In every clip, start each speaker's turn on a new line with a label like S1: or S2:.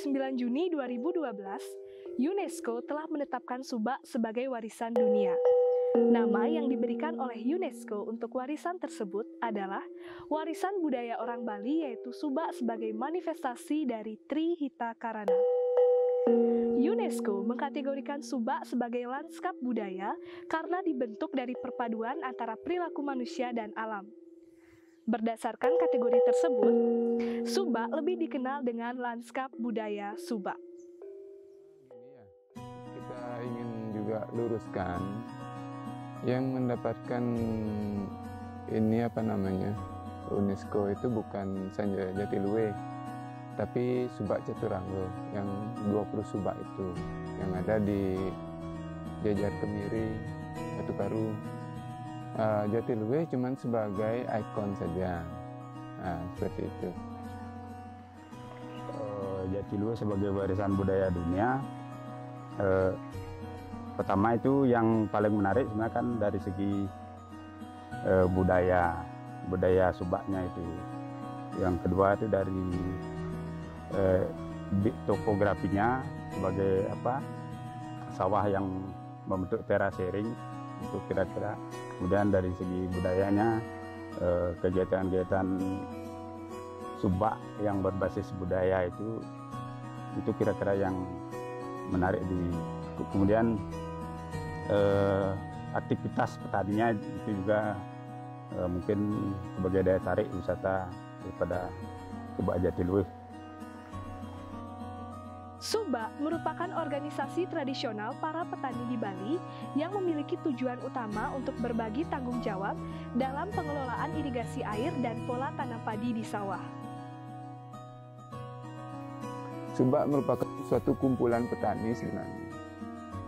S1: 9 Juni 2012, UNESCO telah menetapkan Subak sebagai warisan dunia. Nama yang diberikan oleh UNESCO untuk warisan tersebut adalah warisan budaya orang Bali, yaitu Subak sebagai manifestasi dari Trihita Karana. UNESCO mengkategorikan Subak sebagai lanskap budaya karena dibentuk dari perpaduan antara perilaku manusia dan alam. Berdasarkan kategori tersebut, Subak lebih dikenal dengan lanskap budaya Subak.
S2: Kita ingin juga luruskan yang mendapatkan ini UNESCO itu bukan saja Jatiluwe, tapi Subak Caturangga yang 20 Subak itu yang ada di Jejar Kemiri, Batu Karu. Jatiluwe cuma sebagai ikon saja, seperti itu.
S3: Jatiluwe sebagai warisan budaya dunia, pertama itu yang paling menarik sebenarnya kan dari segi budaya Subaknya itu. Yang kedua itu dari topografinya sebagai sawah yang membentuk terasering itu kira-kira. Kemudian dari segi budayanya kegiatan-kegiatan Subak yang berbasis budaya itu kira-kira yang menarik kemudian aktivitas petaninya itu juga mungkin sebagai daya tarik wisata daripada Subak Jatiluwe.
S1: Subak merupakan organisasi tradisional para petani di Bali yang memiliki tujuan utama untuk berbagi tanggung jawab dalam pengelolaan irigasi air dan pola tanam padi di sawah.
S2: Subak merupakan suatu kumpulan petani sebenarnya,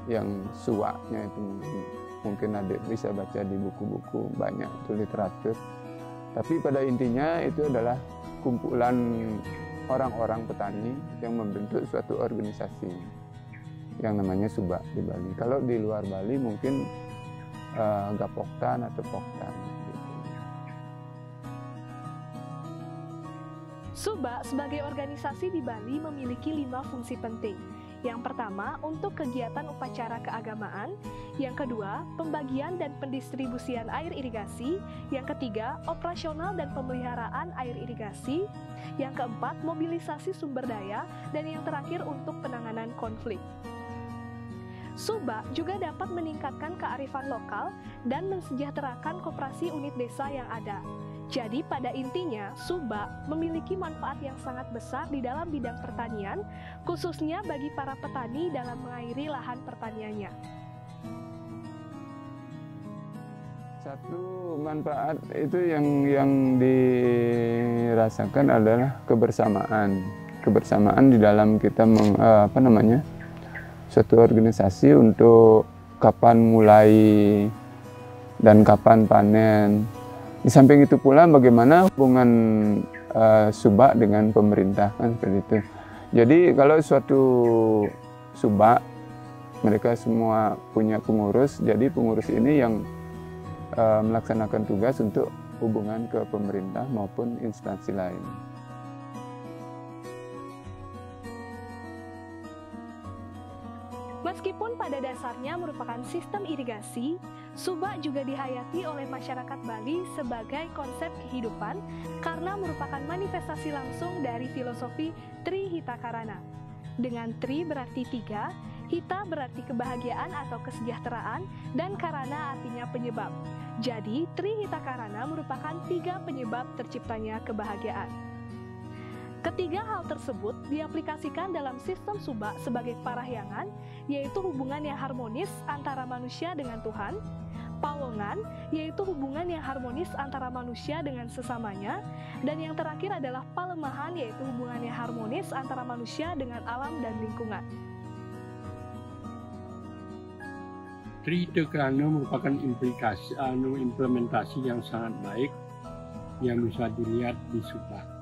S2: yang suaknya itu mungkin adik bisa baca di buku-buku, banyak itu literatur. Tapi pada intinya itu adalah kumpulan orang-orang petani yang membentuk suatu organisasi yang namanya Subak di Bali. Kalau di luar Bali mungkin Gapoktan atau Poktan. Gitu.
S1: Subak sebagai organisasi di Bali memiliki 5 fungsi penting. Yang pertama, untuk kegiatan upacara keagamaan. Yang kedua, pembagian dan pendistribusian air irigasi. Yang ketiga, operasional dan pemeliharaan air irigasi. Yang keempat, mobilisasi sumber daya. Dan yang terakhir, untuk penanganan konflik. Subak juga dapat meningkatkan kearifan lokal dan mensejahterakan koperasi unit desa yang ada. Jadi pada intinya, Subak memiliki manfaat yang sangat besar di dalam bidang pertanian, khususnya bagi para petani dalam mengairi lahan pertaniannya.
S2: Satu manfaat itu yang dirasakan adalah kebersamaan di dalam kita suatu organisasi untuk kapan mulai dan kapan panen. Di samping itu pula bagaimana hubungan Subak dengan pemerintah, kan seperti itu. Jadi kalau suatu Subak, mereka semua punya pengurus, jadi pengurus ini yang melaksanakan tugas untuk hubungan ke pemerintah maupun instansi lain.
S1: Meskipun pada dasarnya merupakan sistem irigasi, Subak juga dihayati oleh masyarakat Bali sebagai konsep kehidupan karena merupakan manifestasi langsung dari filosofi Trihita Karana. Dengan Tri berarti 3, Hita berarti kebahagiaan atau kesejahteraan, dan Karana artinya penyebab. Jadi, Trihita Karana merupakan 3 penyebab terciptanya kebahagiaan. Ketiga hal tersebut diaplikasikan dalam sistem Subak sebagai parahyangan, yaitu hubungan yang harmonis antara manusia dengan Tuhan, pawongan, yaitu hubungan yang harmonis antara manusia dengan sesamanya, dan yang terakhir adalah palemahan, yaitu hubungan yang harmonis antara manusia dengan alam dan lingkungan.
S4: Trihita Karana merupakan implementasi yang sangat baik yang bisa dilihat di Subak.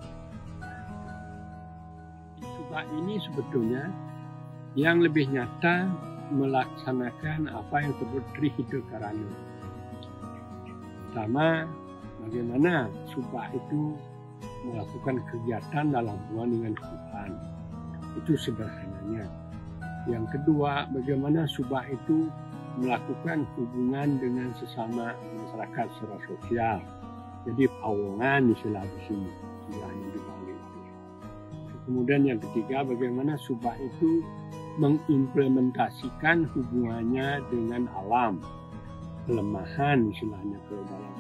S4: Ini sebetulnya yang lebih nyata melaksanakan apa yang disebut Trihita Karana. Pertama, bagaimana Subak itu melakukan kegiatan dalam hubungan dengan Tuhan. Itu sederhananya. Yang kedua, bagaimana subak itu melakukan hubungan dengan sesama masyarakat secara sosial. Jadi pawongan istilah di sini, istilahnya di Bali. Kemudian yang ketiga, bagaimana subak itu mengimplementasikan hubungannya dengan alam, kelemahan istilahnya ke dalam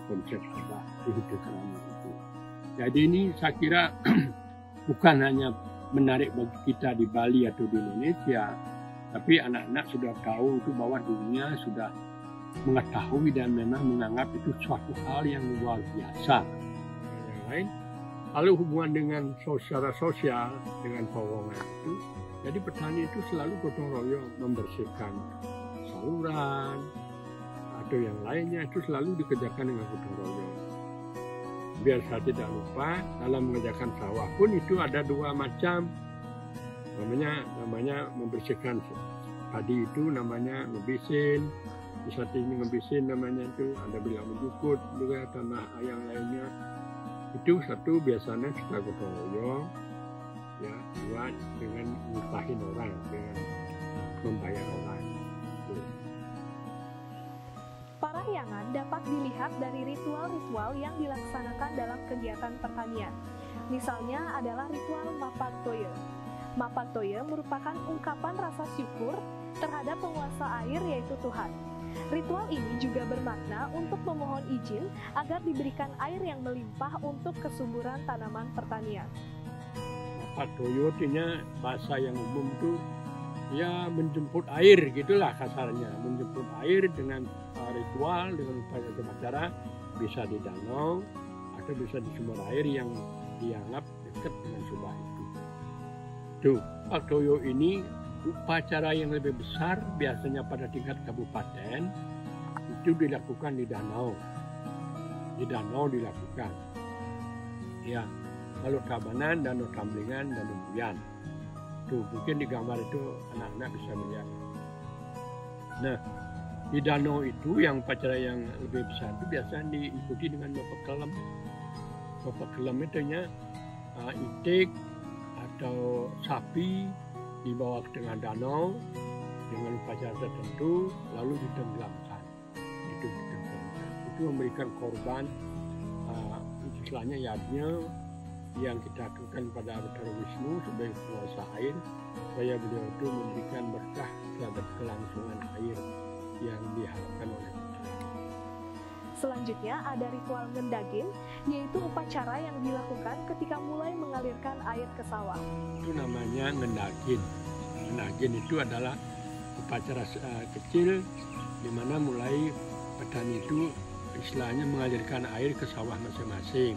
S4: konsep subak hidup kerama itu. Jadi ini saya kira bukan hanya menarik bagi kita di Bali atau di Indonesia, tapi anak-anak sudah tahu itu bahwa dunia sudah mengetahui dan memang menganggap itu suatu hal yang luar biasa. Yang lain, kalau hubungan dengan secara sosial dengan pawongan itu, jadi petani itu selalu gotong royong membersihkan saluran atau yang lainnya itu selalu dikerjakan dengan gotong royong. Biar saya tidak lupa, dalam mengerjakan sawah pun itu ada dua macam. Namanya membersihkan padi itu namanya ngebisin. Di saat ini ngebisin namanya itu, ada bilang menjukut juga tanah yang lainnya. Itu satu biasanya kita gotong royong, ya, dua dengan ngupahin orang, dengan membayar orang.
S1: Parahyangan dapat dilihat dari ritual-ritual yang dilaksanakan dalam kegiatan pertanian. Misalnya adalah ritual Mapagtoye. Mapagtoye merupakan ungkapan rasa syukur terhadap penguasa air yaitu Tuhan. Ritual ini juga bermakna untuk memohon izin agar diberikan air yang melimpah untuk kesuburan tanaman pertanian.
S4: Mapagtoye artinya bahasa yang umum itu ya menjemput air gitulah kasarnya, menjemput air dengan ritual, dengan upacara, bisa di danau atau bisa di sumber air yang dianggap dekat dengan subak itu. Tuh, Mapagtoye ini upacara yang lebih besar biasanya pada tingkat kabupaten itu dilakukan di danau. Di danau dilakukan. Ya, kalau Tabanan, Danau Tamblingan, Danau Buyan. Tuh, mungkin di gambar itu anak-anak bisa melihat. Nah, di danau itu yang upacara yang lebih besar itu biasanya diikuti dengan Mapagkelem. Mapagkelem itu itik atau sapi dibawa ke tengah danau dengan upacara tertentu lalu ditenggelamkan. Itu memberikan korban istilahnya yadnya yang kita aturkan pada Avitara Wisnu sebagai penguasa air supaya beliau itu memberikan berkah terhadap kelangsungan air yang diharapkan oleh kita.
S1: Selanjutnya ada ritual ngendagin, yaitu upacara yang dilakukan ketika mulai mengalirkan air ke sawah.
S4: Itu namanya ngendagin. Ngendagin itu adalah upacara kecil di mana mulai petani itu istilahnya mengalirkan air ke sawah masing-masing.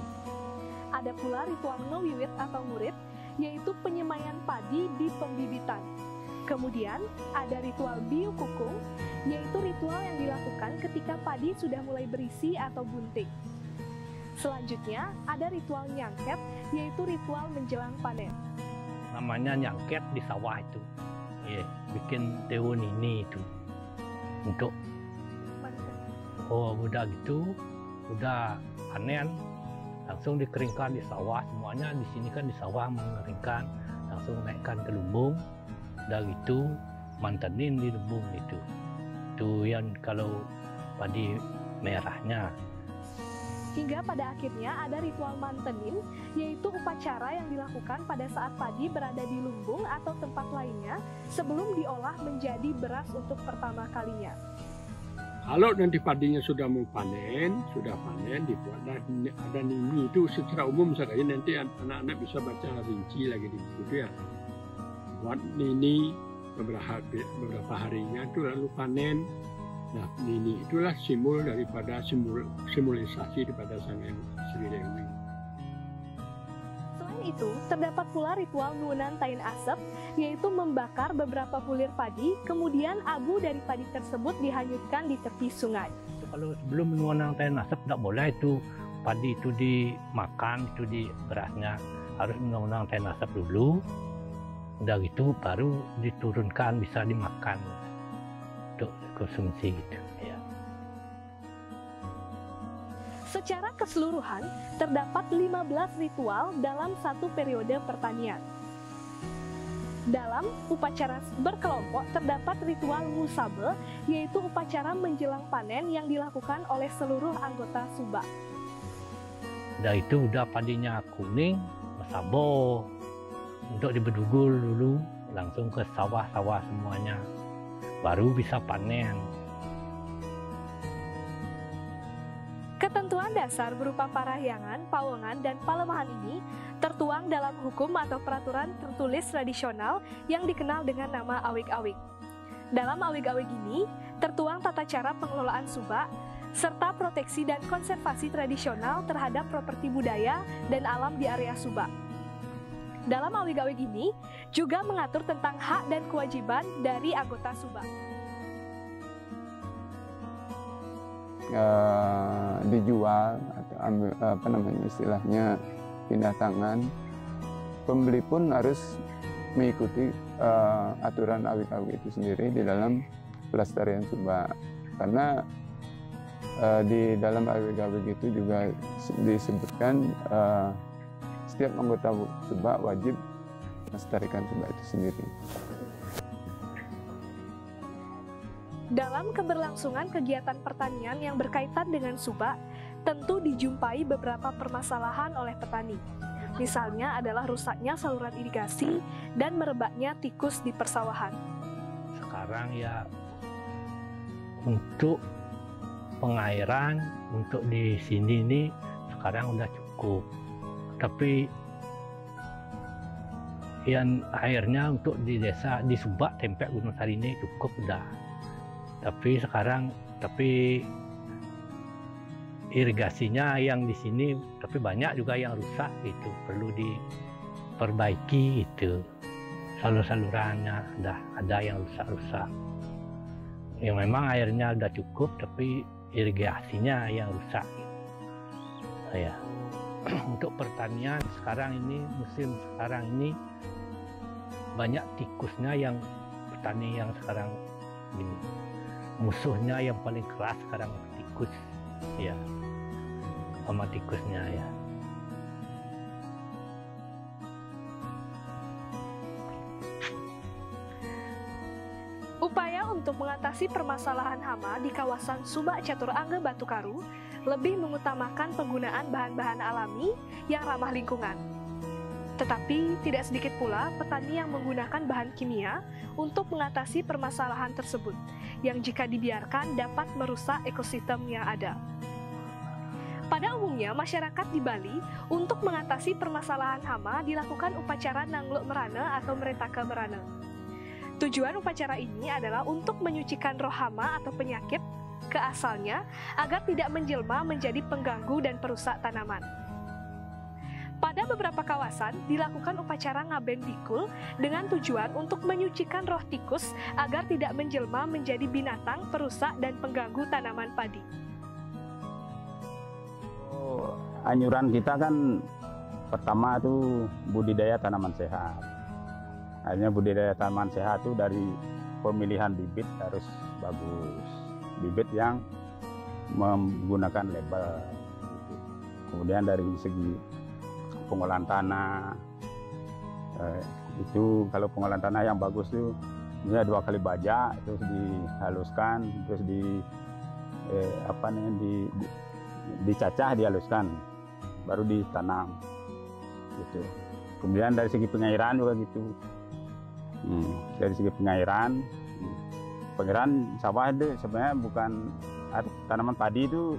S1: Ada pula ritual ngewiwit atau murid, yaitu penyemaian padi di pembibitan. Kemudian ada ritual biukukung, yaitu ritual yang dilakukan ketika padi sudah mulai berisi atau bunting. Selanjutnya ada ritual nyangket, yaitu ritual menjelang panen.
S5: Namanya nyangket di sawah itu, bikin teun ini itu untuk udah gitu, udah panen langsung dikeringkan di sawah. Semuanya di sini kan di sawah mengeringkan, langsung naikkan ke lumbung. Udah gitu mantenin di lumbung itu yang kalau padi merahnya.
S1: Hingga pada akhirnya ada ritual mantenin, yaitu upacara yang dilakukan pada saat padi berada di lumbung atau tempat lainnya sebelum diolah menjadi beras untuk pertama kalinya.
S4: Kalau nanti padinya sudah mau panen, dibuat ada nini itu secara umum saja, nanti anak-anak bisa baca rinci lagi di buku itu ya. Buat nini beberapa harinya itu lalu panen. Nah, nini itulah simbol daripada simbolisasi daripada Sang Hyang Sri Dewi.
S1: Selain itu, terdapat pula ritual nuunan tain asep, yaitu membakar beberapa bulir padi, kemudian abu dari padi tersebut dihanyutkan di tepi sungai.
S5: Kalau sebelum nuunan tain asep tidak boleh itu padi itu dimakan, itu di berasnya harus nuunan tain asep dulu. Udah gitu baru diturunkan bisa dimakan untuk konsumsi gitu ya.
S1: Secara keseluruhan terdapat 15 ritual dalam satu periode pertanian. Dalam upacara berkelompok terdapat ritual musabe, yaitu upacara menjelang panen yang dilakukan oleh seluruh anggota Subak.
S5: Udah itu udah padinya kuning, mesabo untuk dibedugul dulu, langsung ke sawah-sawah semuanya, baru bisa panen.
S1: Ketentuan dasar berupa parahyangan, pawongan, dan palemahan ini tertuang dalam hukum atau peraturan tertulis tradisional yang dikenal dengan nama awig-awig. Dalam awig-awig ini tertuang tata cara pengelolaan subak, serta proteksi dan konservasi tradisional terhadap properti budaya dan alam di area subak. Dalam awig-awig ini juga mengatur tentang hak dan kewajiban dari anggota subak.
S2: Dijual atau ambil, istilahnya pindah tangan, pembeli pun harus mengikuti aturan awig-awig itu sendiri di dalam pelestarian subak, karena di dalam awig-awig itu juga disebutkan setiap anggota subak wajib melestarikan subak itu sendiri.
S1: Dalam keberlangsungan kegiatan pertanian yang berkaitan dengan subak, tentu dijumpai beberapa permasalahan oleh petani. Misalnya adalah rusaknya saluran irigasi dan merebaknya tikus di persawahan.
S5: Sekarang ya untuk pengairan untuk di sini ini sekarang udah cukup. Tapi yang airnya untuk di desa di Subak Tempek Gunung Sari ini cukup udah. Tapi sekarang irigasinya yang di sini tapi banyak juga yang rusak gitu, perlu diperbaiki gitu. Salurannya udah ada yang rusak-rusak. Yang memang airnya udah cukup tapi irigasinya yang rusak gitu. Ya. Untuk pertanian sekarang ini, musim sekarang ini banyak tikusnya yang petani yang sekarang ini. Musuhnya yang paling keras sekarang tikus, ya, sama tikusnya ya.
S1: Upaya untuk mengatasi permasalahan hama di kawasan Subak Catur Angge Batukaru lebih mengutamakan penggunaan bahan-bahan alami yang ramah lingkungan. Tetapi tidak sedikit pula petani yang menggunakan bahan kimia untuk mengatasi permasalahan tersebut, yang jika dibiarkan dapat merusak ekosistem yang ada. Pada umumnya, masyarakat di Bali untuk mengatasi permasalahan hama dilakukan upacara Nangluk Merana atau Meretaka Merana. Tujuan upacara ini adalah untuk menyucikan roh hama atau penyakit ke asalnya agar tidak menjelma menjadi pengganggu dan perusak tanaman. Pada beberapa kawasan dilakukan upacara Ngaben Bikul dengan tujuan untuk menyucikan roh tikus agar tidak menjelma menjadi binatang perusak dan pengganggu tanaman padi.
S3: Anjuran kita kan pertama itu budidaya tanaman sehat. Hanya budidaya tanaman sehat itu dari pemilihan bibit harus bagus. Bibit yang menggunakan label. Kemudian dari segi pengolahan tanah, itu kalau pengolahan tanah yang bagus itu misalnya 2 kali bajak terus dihaluskan, terus dicacah, dihaluskan, baru ditanam gitu. Kemudian dari segi pengairan juga gitu. Dari segi pengairan sawah itu sebenarnya bukan tanaman padi itu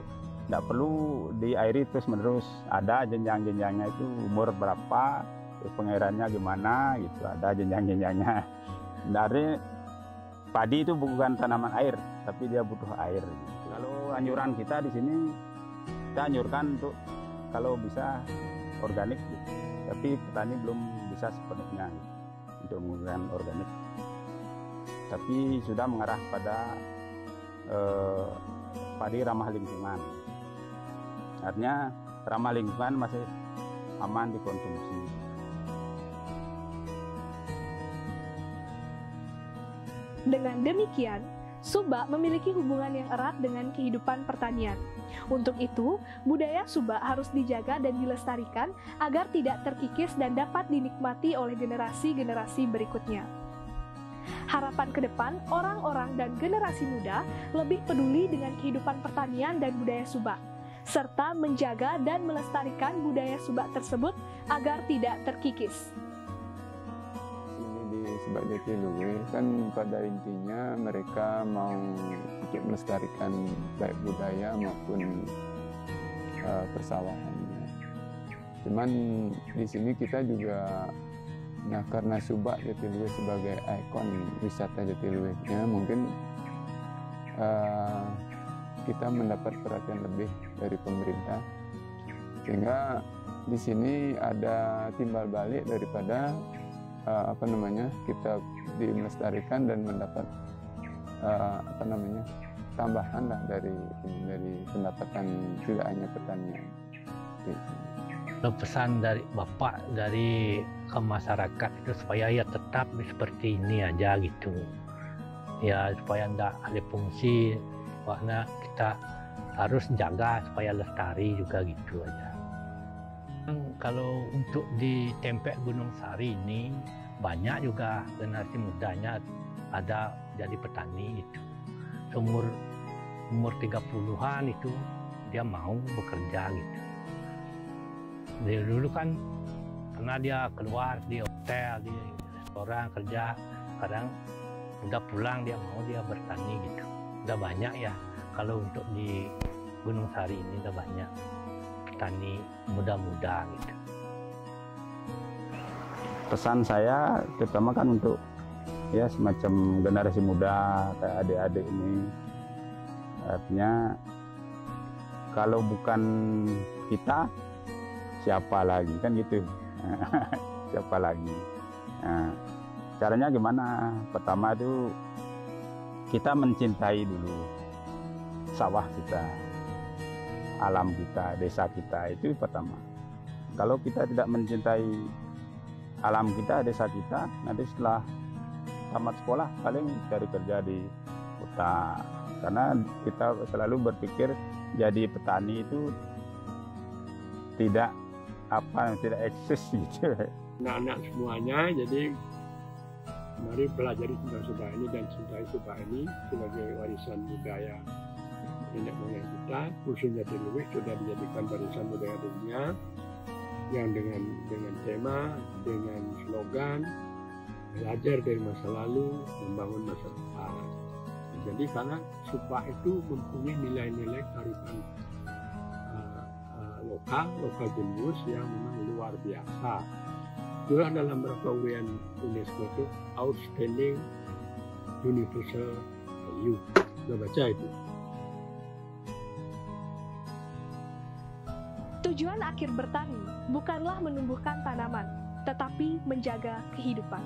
S3: tidak perlu diairi terus-menerus, ada jenjang-jenjangnya itu umur berapa, terus pengairannya gimana gitu, ada jenjang-jenjangnya. Dari padi itu bukan tanaman air, tapi dia butuh air. Kalau anjuran kita di sini, kita anjurkan untuk kalau bisa organik, gitu. Tapi petani belum bisa sepenuhnya gitu, untuk menggunakan organik. Tapi sudah mengarah pada padi ramah lingkungan. Artinya ramah lingkungan masih aman dikonsumsi.
S1: Dengan demikian, Subak memiliki hubungan yang erat dengan kehidupan pertanian. Untuk itu, budaya Subak harus dijaga dan dilestarikan agar tidak terkikis dan dapat dinikmati oleh generasi-generasi berikutnya. Harapan ke depan, orang-orang dan generasi muda lebih peduli dengan kehidupan pertanian dan budaya Subak, serta menjaga dan melestarikan budaya Subak tersebut agar tidak terkikis.
S2: Di Subak Jatiluwe kan pada intinya mereka mau untuk melestarikan baik budaya maupun persawahannya. Cuman di sini kita juga, nah karena Subak Jatiluwe sebagai ikon wisata Jatiluwe-nya mungkin kita mendapat perhatian lebih dari pemerintah, sehingga di sini ada timbal balik daripada kita dilestarikan dan mendapat tambahan lah dari pendapatan tidak hanya pertanian.
S5: Pesan dari Bapak dari ke masyarakat itu supaya ya tetap seperti ini aja gitu, ya supaya enggak ada fungsi, karena kita harus jaga supaya lestari juga gitu aja. Kalau untuk di Tempek Gunung Sari ini banyak juga generasi mudanya ada jadi petani itu. Umur 30-an itu dia mau bekerja gitu. Dari dulu kan karena dia keluar di hotel, di restoran kerja, kadang udah pulang dia mau dia bertani gitu. Udah banyak ya, kalau untuk di Gunung Sari ini udah banyak petani muda-muda gitu.
S3: Pesan saya terutama kan untuk ya semacam generasi muda kayak adik-adik ini, artinya kalau bukan kita siapa lagi kan gitu. Siapa lagi. Nah, caranya gimana? Pertama itu kita mencintai dulu sawah kita, alam kita, desa kita, itu pertama. Kalau kita tidak mencintai alam kita, desa kita, nanti setelah tamat sekolah paling cari kerja di kota. Karena kita selalu berpikir jadi petani itu tidak eksis gitu.
S4: Anak-anak semuanya, jadi mari pelajari tentang Subak ini dan cintai Subak ini sebagai warisan budaya nenek moyang kita, khususnya Jatiluwe sudah dijadikan warisan budaya dunia yang dengan tema, dengan slogan belajar dari masa lalu, membangun masa depan. Jadi karena Subak itu mempunyai nilai-nilai kearifan lokal jenius yang memang luar biasa. Juga dalam beberapa urian UNESCO itu Outstanding Universal Value. Sudah baca itu.
S1: Tujuan akhir bertani bukanlah menumbuhkan tanaman, tetapi menjaga kehidupan.